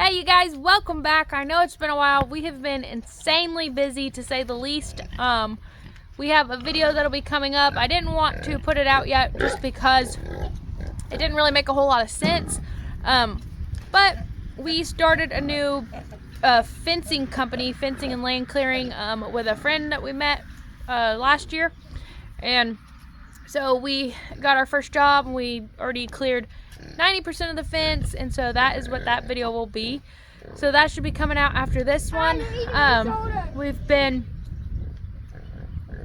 Hey you guys, welcome back. I know it's been a while. We have been insanely busy, to say the least. We have a video that'll be coming up. I didn't want to put it out yet just because it didn't really make a whole lot of sense. But we started a new fencing company, fencing and land clearing, with a friend that we met last year. And so we got our first job and we already cleared 90% of the fence, and so that is what that video will be. So that should be coming out after this one. We've been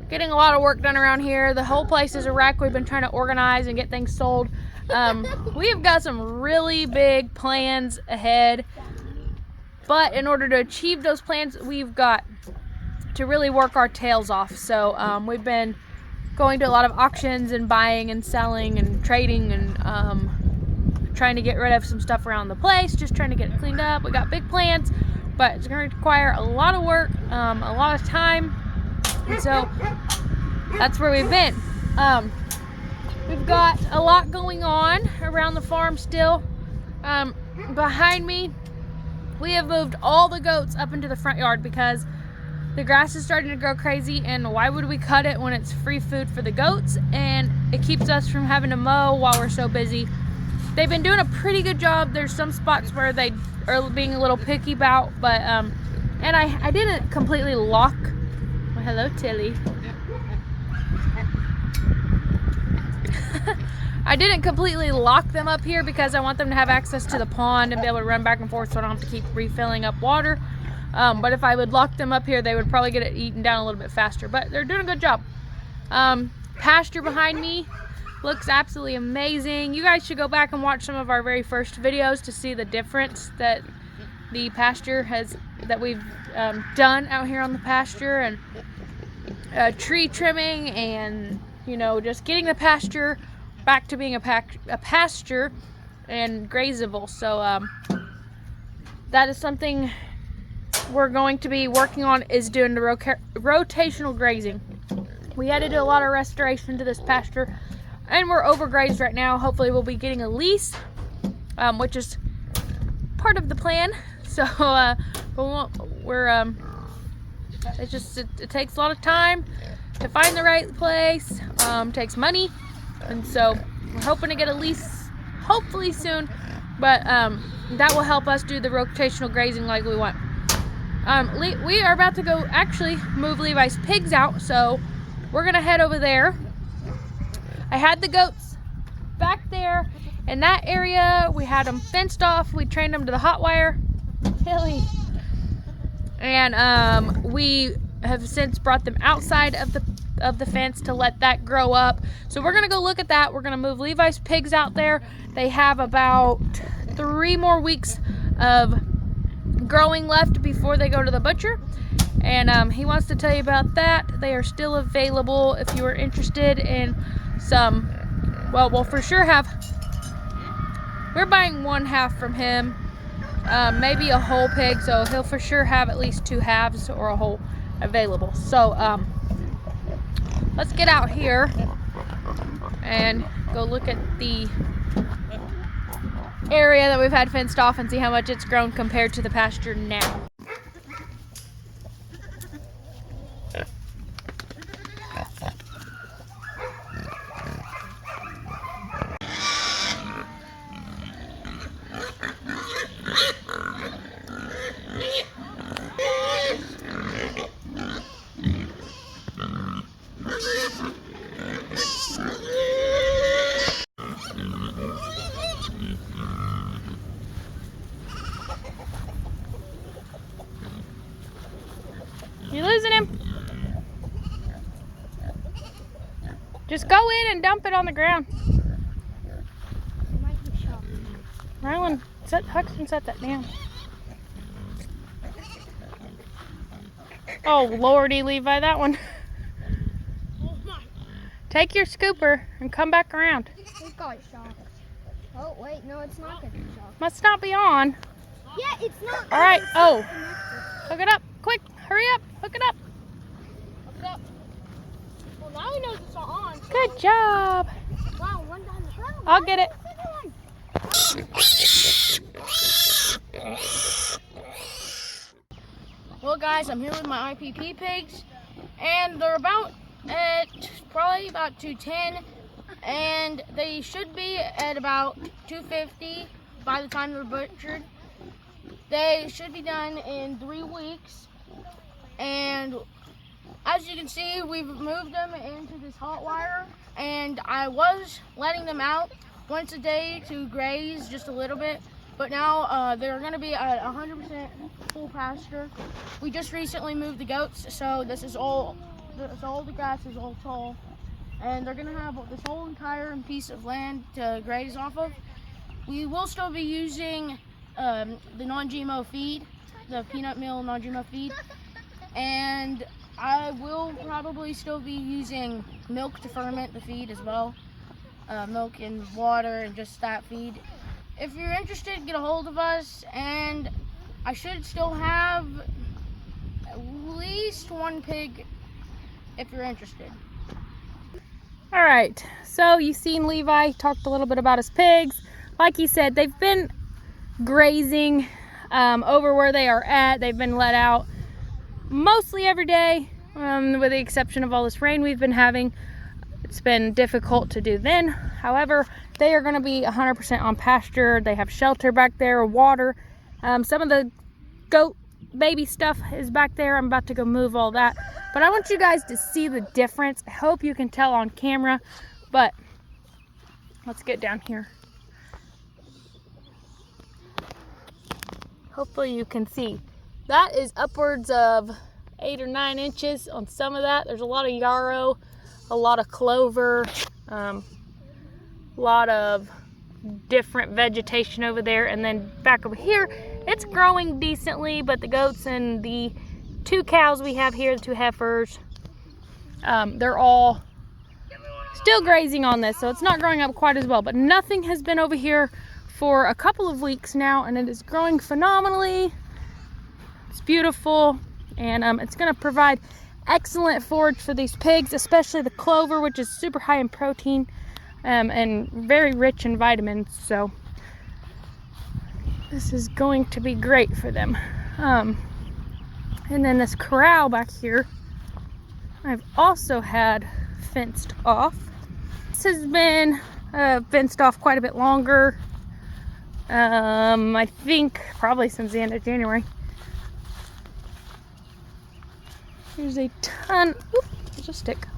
getting a lot of work done around here. The whole place is a wreck. We've been trying to organize and get things sold. We've got some really big plans ahead, but in order to achieve those plans, we've got to really work our tails off. So we've been going to a lot of auctions and buying and selling and trading and trying to get rid of some stuff around the place, just trying to get it cleaned up. We got big plans, but it's going to require a lot of work, a lot of time, and so that's where we've been. We've got a lot going on around the farm still. Behind me, we have moved all the goats up into the front yard because the grass is starting to grow crazy, and why would we cut it when it's free food for the goats, and it keeps us from having to mow while we're so busy. They've been doing a pretty good job. There's some spots where they are being a little picky about, but and I didn't completely lock. Well, hello, Tilly. I didn't completely lock them up here because I want them to have access to the pond and be able to run back and forth so I don't have to keep refilling up water. But if I would lock them up here, they would probably get it eaten down a little bit faster, but they're doing a good job. Pasture behind me looks absolutely amazing. You guys should go back and watch some of our very first videos to see the difference that the pasture has, that we've done out here on the pasture, and tree trimming, and you know, just getting the pasture back to being a pasture and grazeable. So that is something we're going to be working on, is doing the rotational grazing. We had to do a lot of restoration to this pasture, and we're overgrazed right now. Hopefully we'll be getting a lease, which is part of the plan. So it takes a lot of time to find the right place. Takes money, and so we're hoping to get a lease hopefully soon, but that will help us do the rotational grazing like we want. We are about to go actually move Levi's pigs out, so we're gonna head over there. I had the goats back there in that area. We had them fenced off. We trained them to the hot wire. Tilly. And we have since brought them outside of the fence to let that grow up. So we're gonna go look at that. We're gonna move Levi's pigs out there. They have about 3 more weeks of growing left before they go to the butcher, and he wants to tell you about that. They are still available if you are interested in some. Well, we'll for sure have, we're buying 1 half from him, maybe a whole pig, so he'll for sure have at least 2 halves or a whole available. So let's get out here and go look at the area that we've had fenced off and see how much it's grown compared to the pasture now. You're losing him. Just go in and dump it on the ground. Rylan, Huxton, set that down. Oh Lordy, Levi, that one. Take your scooper and come back around. It got shocked. Oh wait, no, it's not gonna be shocked. Must not be on. Yeah, it's not. All right. Oh, hook it up, quick! Hurry up, hook it up. Hook it up. Well, now he knows it's not on. So. Good job. Wow, one down the ground. I'll get it. Second one. I'm here with my IPP pigs, and they're about at probably about 210, and they should be at about 250 by the time they're butchered. They should be done in 3 weeks, and as you can see, we've moved them into this hot wire, and I was letting them out once a day to graze just a little bit, but now they're going to be at 100% full pasture. We just recently moved the goats, so this is all the grass is all tall, and they're going to have this whole entire piece of land to graze off of. We will still be using the non-GMO feed, the peanut meal non-GMO feed, and I will probably still be using milk to ferment the feed as well. Milk and water and just that feed. If you're interested, get a hold of us, and I should still have at least 1 pig if you're interested. All right, so you've seen Levi talked a little bit about his pigs. Like he said, they've been grazing over where they are at. They've been let out mostly every day, with the exception of all this rain we've been having. It's been difficult to do then. However, they are going to be 100% on pasture. They have shelter back there, water. Some of the goat baby stuff is back there. I'm about to go move all that. But I want you guys to see the difference. I hope you can tell on camera, but let's get down here. Hopefully you can see. That is upwards of 8 or 9 inches on some of that. There's a lot of yarrow, a lot of clover, a lot of different vegetation over there, and then back over here it's growing decently, but the goats and the 2 cows we have here, the 2 heifers, they're all still grazing on this, so it's not growing up quite as well. But nothing has been over here for a couple of weeks now, and it is growing phenomenally. It's beautiful, and it's going to provide excellent forage for these pigs, especially the clover, which is super high in protein and very rich in vitamins. So this is going to be great for them. And then this corral back here, I've also had fenced off. This has been fenced off quite a bit longer. I think probably since the end of January. There's a ton, there's a stick.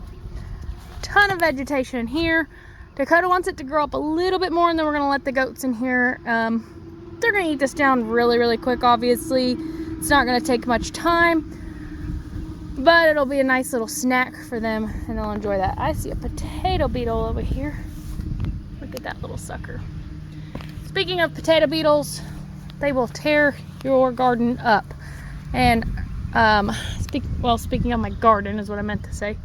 Ton of vegetation in here. Dakota wants it to grow up a little bit more, and then we're gonna let the goats in here. They're gonna eat this down really, really quick, obviously. It's not gonna take much time, but it'll be a nice little snack for them, and they'll enjoy that. I see a potato beetle over here. Look at that little sucker. Speaking of potato beetles, they will tear your garden up. And speaking of my garden is what I meant to say.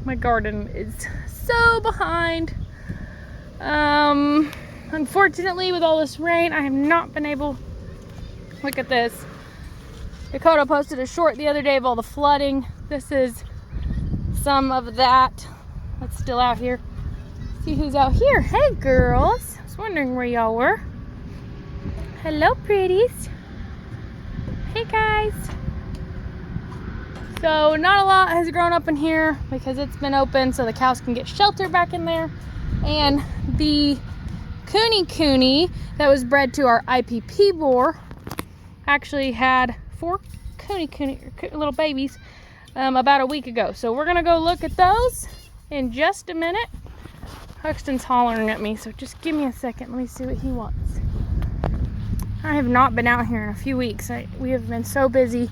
My garden is so behind. Unfortunately, with all this rain, I have not been able. Look at this. Dakota posted a short the other day of all the flooding. This is some of that that's still out here. See who's out here. Hey girls. I was wondering where y'all were. Hello pretties. Hey guys. So not a lot has grown up in here because it's been open so the cows can get shelter back in there. And the cooney that was bred to our IPP boar actually had 4 cooney little babies about a week ago. So we're gonna go look at those in just a minute. Huxton's hollering at me, so just give me a second. Let me see what he wants. I have not been out here in a few weeks. We have been so busy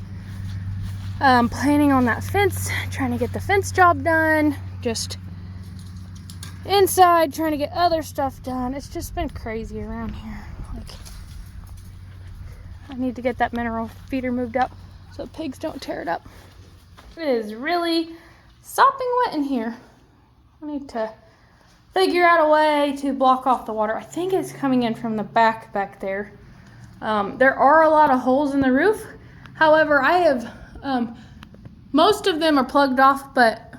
planning on that fence, trying to get the fence job done, just inside trying to get other stuff done. It's just been crazy around here. Like, I need to get that mineral feeder moved up so pigs don't tear it up. It is really sopping wet in here. I need to figure out a way to block off the water. I think it's coming in from the back there. There are a lot of holes in the roof. However, I have most of them are plugged off, but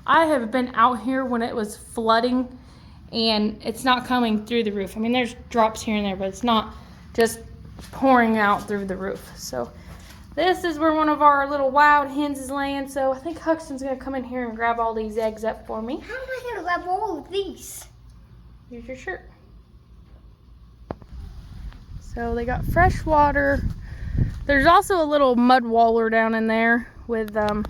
I have been out here when it was flooding and it's not coming through the roof. I mean, there's drops here and there, but it's not just pouring out through the roof. So This is where one of our little wild hens is laying, so I think Huxton's gonna come in here and grab all these eggs up for me. How am I gonna grab all of these? Here's your shirt. So they got fresh water. There's also a little mud waller down in there with a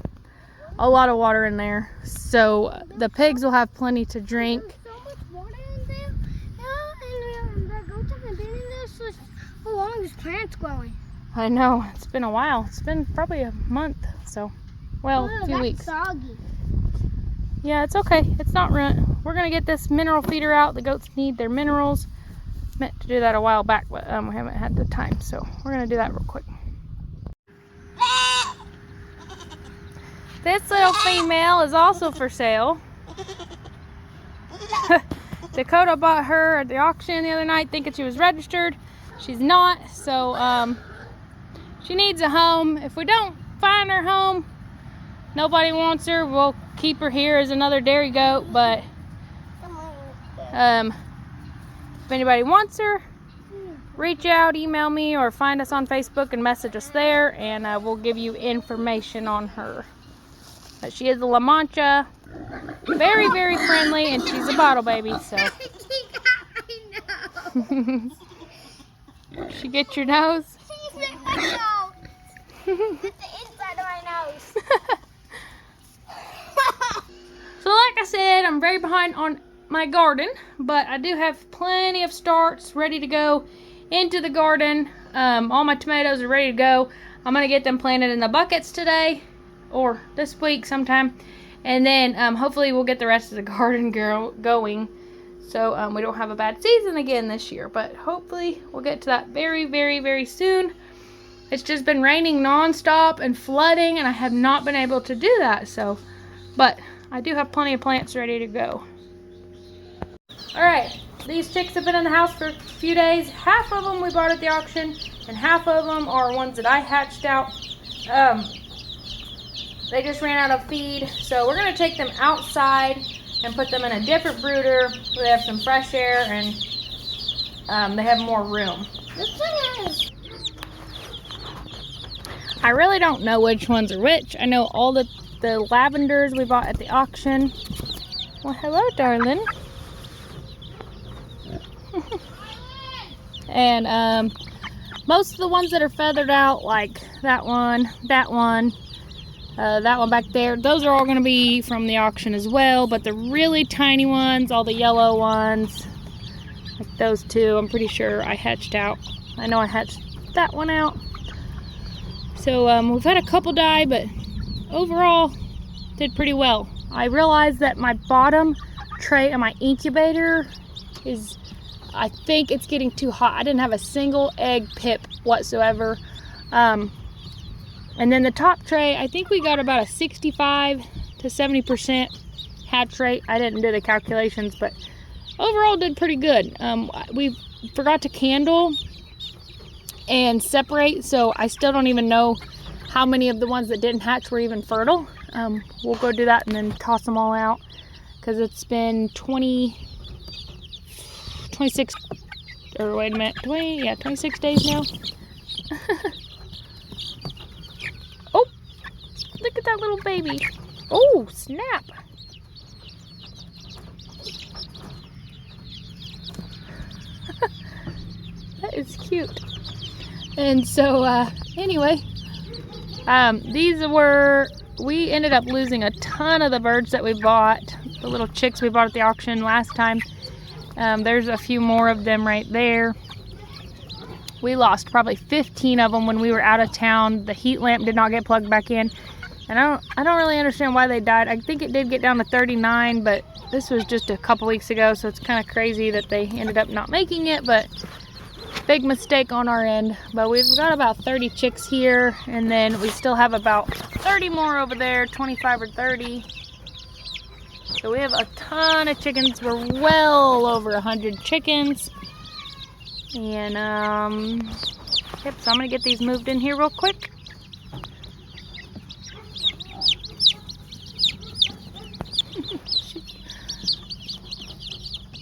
lot of water in there. So the pigs will have plenty to drink. There's so much water in there. Yeah, and the goats haven't been in there since how long this plant's growing. I know, it's been a while. It's been probably a month, so, well, a few weeks. Soggy. Yeah, it's okay. It's not ruined. We're gonna get this mineral feeder out. The goats need their minerals. Meant to do that a while back, but we haven't had the time, so we're gonna do that real quick. This little female is also for sale. Dakota bought her at the auction the other night thinking she was registered. She's not, so she needs a home. If we don't find her home, nobody wants her, we'll keep her here as another dairy goat, but if anybody wants her, reach out, email me, or find us on Facebook and message us there, and we'll give you information on her. But she is a La Mancha, very, very friendly, and she's a bottle baby, so. She get your nose? No. It's the inside of my nose. So like I said, I'm very behind on my garden, but I do have plenty of starts ready to go into the garden. All my tomatoes are ready to go. I'm gonna get them planted in the buckets today or this week sometime, and then hopefully we'll get the rest of the garden going, so we don't have a bad season again this year. But hopefully we'll get to that very, very, very soon. It's just been raining non-stop and flooding, and I have not been able to do that, so, but I do have plenty of plants ready to go. Alright, these chicks have been in the house for a few days. Half of them we bought at the auction, and half of them are ones that I hatched out. They just ran out of feed, so we're going to take them outside and put them in a different brooder where they have some fresh air and they have more room. This thing is. I really don't know which ones are which. I know all the lavenders we bought at the auction. Well, hello, darling. And most of the ones that are feathered out, like that one back there, those are all going to be from the auction as well. But the really tiny ones, all the yellow ones, like those two, I'm pretty sure I hatched out. I know I hatched that one out. So we've had a couple die, but overall did pretty well. I realized that my bottom tray of my incubator is, I think it's getting too hot. I didn't have a single egg pip whatsoever. And then the top tray, I think we got about a 65 to 70% hatch rate. I didn't do the calculations, but overall did pretty good. We forgot to candle and separate, so I still don't even know how many of the ones that didn't hatch were even fertile. We'll go do that and then toss them all out, because it's been 26, or wait a minute, 26 days now. Oh, look at that little baby. Oh, snap. That is cute. And so, anyway, we ended up losing a ton of the birds that we bought, the little chicks we bought at the auction last time. There's a few more of them right there. We lost probably 15 of them when we were out of town. The heat lamp did not get plugged back in, and I don't really understand why they died. I think it did get down to 39, but this was just a couple weeks ago, so it's kind of crazy that they ended up not making it, but big mistake on our end. But we've got about 30 chicks here, and then we still have about 30 more over there, 25 or 30. So we have a ton of chickens. We're well over 100 chickens. And yep, so I'm gonna get these moved in here real quick.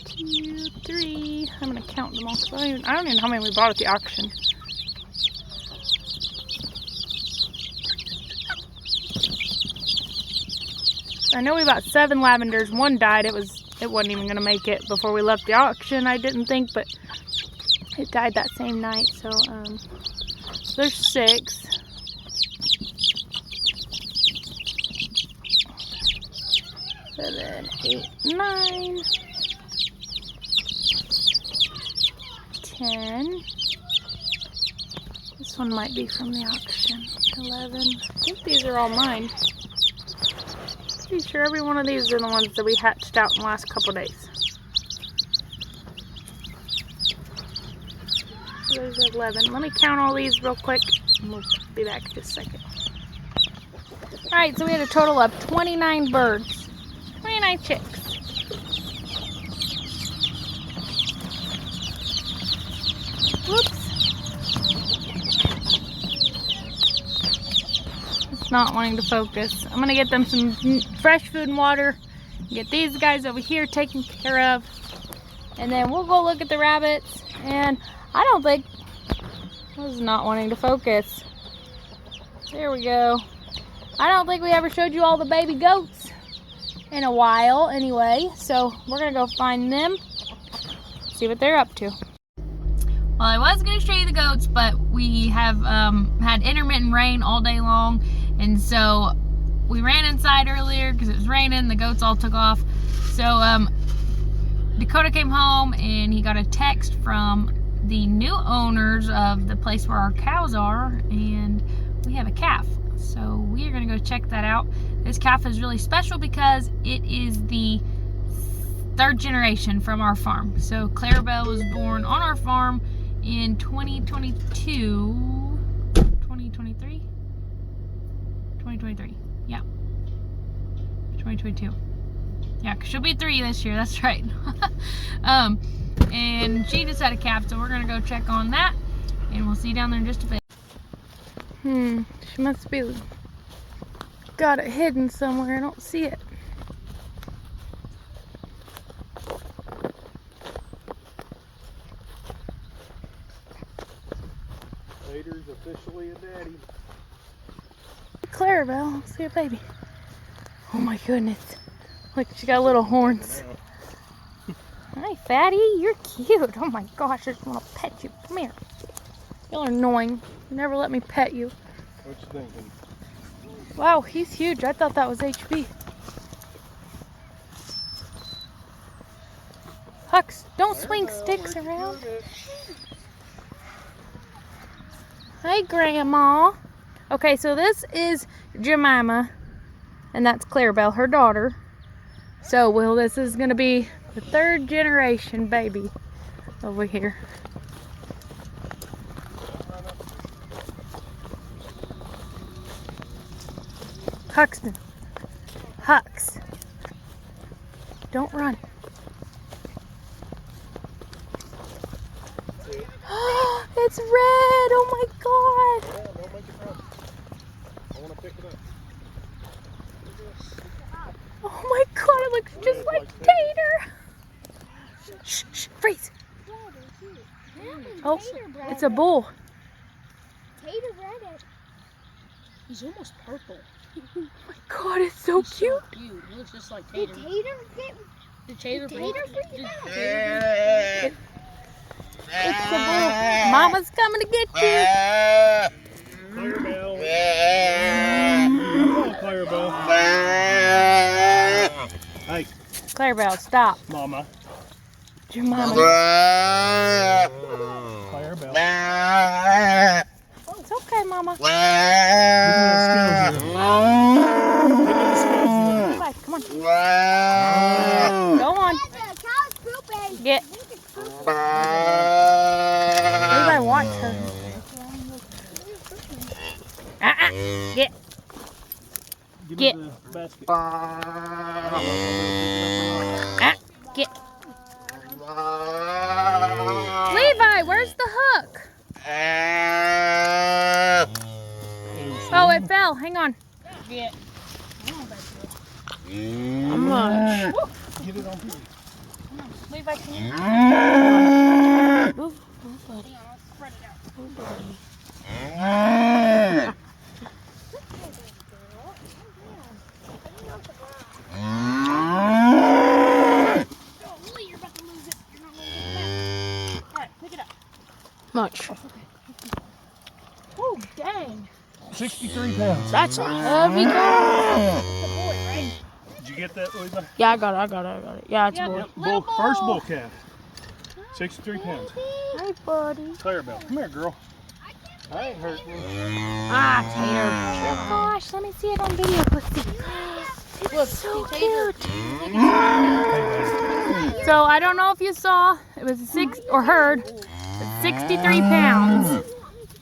2, 3. I'm gonna count them all. I don't even know how many we bought at the auction. I know we bought 7 lavenders. One died. It wasn't even gonna make it before we left the auction, I didn't think, but it died that same night. So there's 6. 7, 8, 9, 10. This one might be from the auction. 11. I think these are all mine. Pretty sure every one of these are the ones that we hatched out in the last couple days. There's 11. Let me count all these real quick and we'll be back in just a second. Alright, so we had a total of 29 birds. 29 chicks. Whoops. It's not wanting to focus. I'm gonna get them some fresh food and water. Get these guys over here taken care of. And then we'll go look at the rabbits. And I don't think, this is not wanting to focus. There we go. I don't think we ever showed you all the baby goats in a while anyway. So we're gonna go find them, see what they're up to. Well, I was going to show you the goats, but we have had intermittent rain all day long, and so we ran inside earlier because it was raining. The goats all took off. So Dakota came home and he got a text from the new owners of the place where our cows are, and we have a calf. So we are going to go check that out. This calf is really special because it is the 3rd generation from our farm. So Clarabelle was born on our farm in 2022, 2023, yeah, 2022, yeah, because she'll be 3 this year, that's right. And she just had a calf, so we're gonna go check on that, and we'll see you down there in just a bit. She must be got it hidden somewhere. I don't see it. Tater's officially a daddy. Clarabelle, see her baby. Oh my goodness. Look, she got little horns. Hi, fatty, you're cute. Oh my gosh, I just want to pet you. Come here. You're annoying. You never let me pet you. What you thinking? Wow, he's huge. I thought that was HB. Hux, don't swing sticks around. Hey, Grandma. Okay, so this is Jemima, and that's Clarabelle, her daughter. So, well, this is going to be the 3rd generation baby over here. Huxton. Hux. Don't run. It's red! Oh my god! Yeah, don't make it run. I want to pick it up. Oh my god, it looks just like Tater! Shh, shh, freeze! Oh, it's a bull. Tater red. He's almost purple. Oh my god, it's so He's cute! So cute. He looks just like Did Tater. Tater get Did Tater It's a bull. Mama's coming to get you. Clarabelle. Come on, Clarabelle. Hey, Clarabelle, stop. Mama. Your mama. Clarabelle. It's okay, Mama. Give me the skills here. Give me the skills here. Bye, come on. Go on. the cow's pooping? Get. Everybody watch her. Get. Give Get. me the basket. Get. Levi, where's the hook? Oh, it fell. Hang on. Get. How much? Get it on TV. Levi, can you? Move, buddy. Move, buddy. Much. Oh, dang. 63 pounds. That's a heavy cow. Did you get that, Levi? Yeah, I got it. Yeah, it's a boy. Yep, first bull calf. 63 pounds. Hey, buddy. Clarabelle, come here, girl. I ain't hurting you. Ah, Tater. Oh gosh, let me see it on video. Let's see. Look, So Tater. cute. So I don't know if you saw, it was heard, 63 pounds.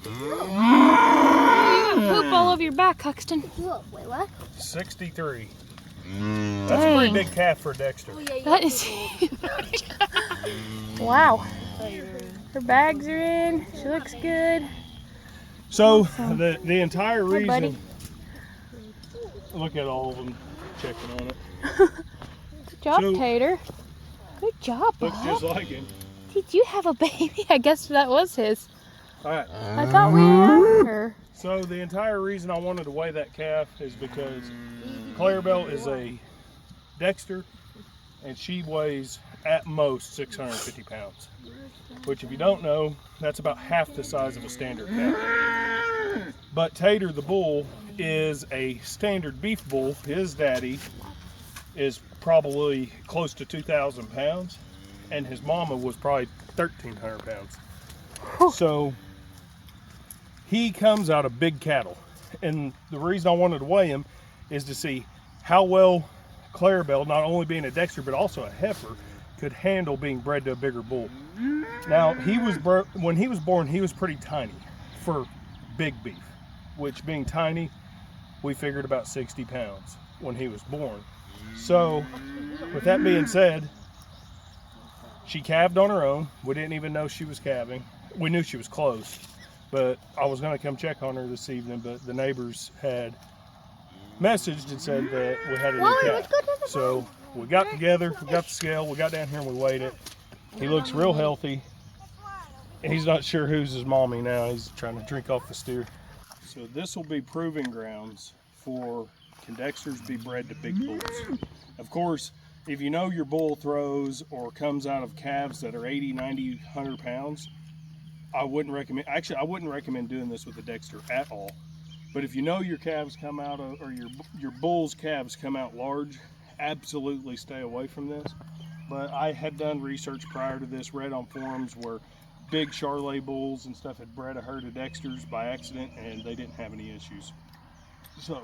You got poop all over your back, Huxton. Whoa, wait, what? 63. That's a pretty big calf for Dexter. That is huge. Wow. Her bags are in. She looks good. So the entire Hey, buddy. reason, look at all of them checking on it. Good job, So- Tater. Good job, Looks just Bob. like him. Did you have a baby? I guess that was his. All right. I thought we had her. So the entire reason I wanted to weigh that calf is because Clarabelle is a Dexter, and she weighs at most 650 pounds. Which, if you don't know, that's about half the size of a standard calf. But Tater, the bull, is a standard beef bull. His daddy is probably close to 2,000 pounds, and his mama was probably 1,300 pounds. So he comes out of big cattle, and the reason I wanted to weigh him is to see how well Clarabelle, not only being a Dexter but also a heifer, could handle being bred to a bigger bull. Now, when he was born, he was pretty tiny for big beef, which, being tiny, we figured about 60 pounds when he was born. So with that being said, she calved on her own. We didn't even know she was calving. We knew she was close, but I was going to come check on her this evening, but the neighbors had messaged and said that we had a new calf. So we got together, we got the scale, we got down here and we weighed it. He looks real healthy. He's not sure who's his mommy now. He's trying to drink off the steer. So this will be proving grounds for, can Dexters be bred to big bulls? Of course, if you know your bull throws or comes out of calves that are 80, 90, 100 pounds, I wouldn't recommend, actually I wouldn't recommend doing this with a Dexter at all. But if you know your calves come out of, or your bull's calves come out large, absolutely stay away from this. But I had done research prior to this, read on forums where big Charolais bulls and stuff had bred a herd of Dexters by accident, and they didn't have any issues. So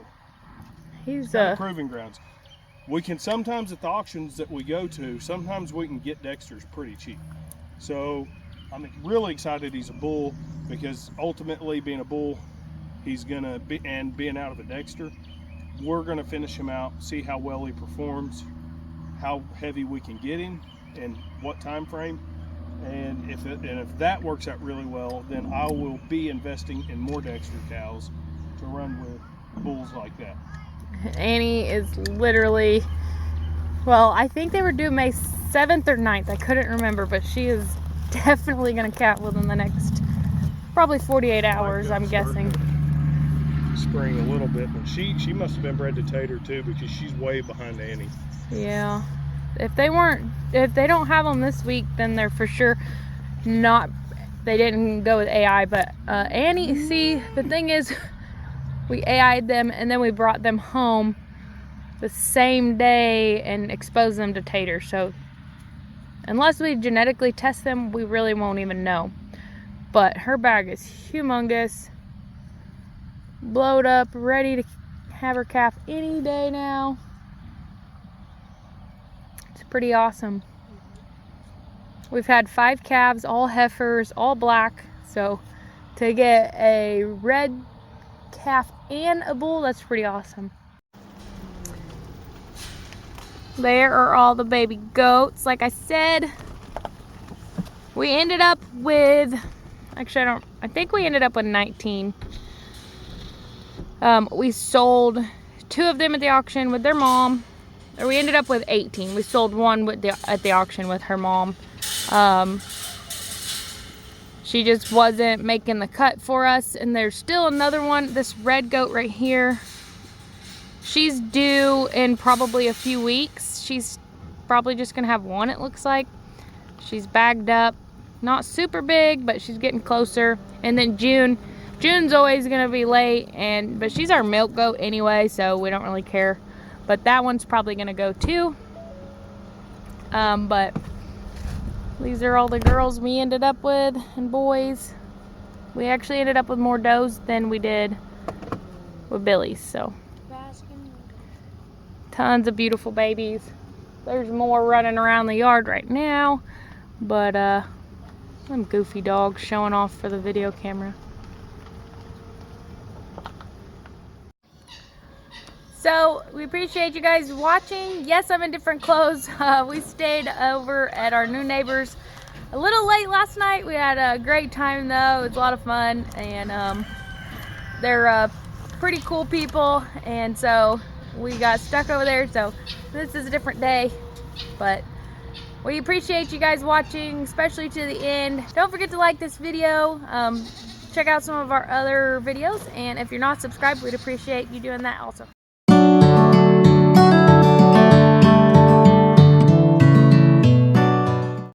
He's proving grounds. We can sometimes, at the auctions that we go to, sometimes we can get Dexters pretty cheap. So I'm really excited he's a bull, because ultimately, being a bull, he's gonna be, and being out of a Dexter, we're gonna finish him out, see how well he performs, how heavy we can get him, and what time frame. And if that works out really well, then I will be investing in more Dexter cows to run with bulls like that. Annie is literally, well, I think they were due May 7th or 9th. I couldn't remember, but she is definitely going to calve within the next probably 48 hours, I'm guessing. Spring a little bit, but she must have been bred to Tater too, because she's way behind Annie. Yeah. If they don't have them this week, then they're for sure not, they didn't go with AI. But Annie, see, the thing is, we AI'd them and then we brought them home the same day and exposed them to Tater. So unless we genetically test them, we really won't even know. But her bag is humongous, blowed up, ready to have her calf any day now. Pretty awesome. We've had 5 calves, all heifers, all black. So to get a red calf and a bull, that's pretty awesome. There are all the baby goats. Like I said, we ended up with, actually I think we ended up with 19. We sold 2 of them at the auction with their mom. Or we ended up with 18. We sold one at the auction with her mom. She just wasn't making the cut for us. And there's still another one, this red goat right here. She's due in probably a few weeks. She's probably just gonna have one, it looks like. She's bagged up. not super big, but she's getting closer. And then June's always gonna be late, but she's our milk goat anyway, so we don't really care. But that one's probably gonna go too. But these are all the girls we ended up with, and boys. We actually ended up with more does than we did with billies, so tons of beautiful babies. There's more running around the yard right now, but them goofy dogs showing off for the video camera. So we appreciate you guys watching. Yes, I'm in different clothes. We stayed over at our new neighbors a little late last night. We had a great time though. It was a lot of fun, and they're pretty cool people, and so we got stuck over there. So this is a different day, but we appreciate you guys watching, especially to the end. Don't forget to like this video. Check out some of our other videos, and if you're not subscribed, we'd appreciate you doing that also.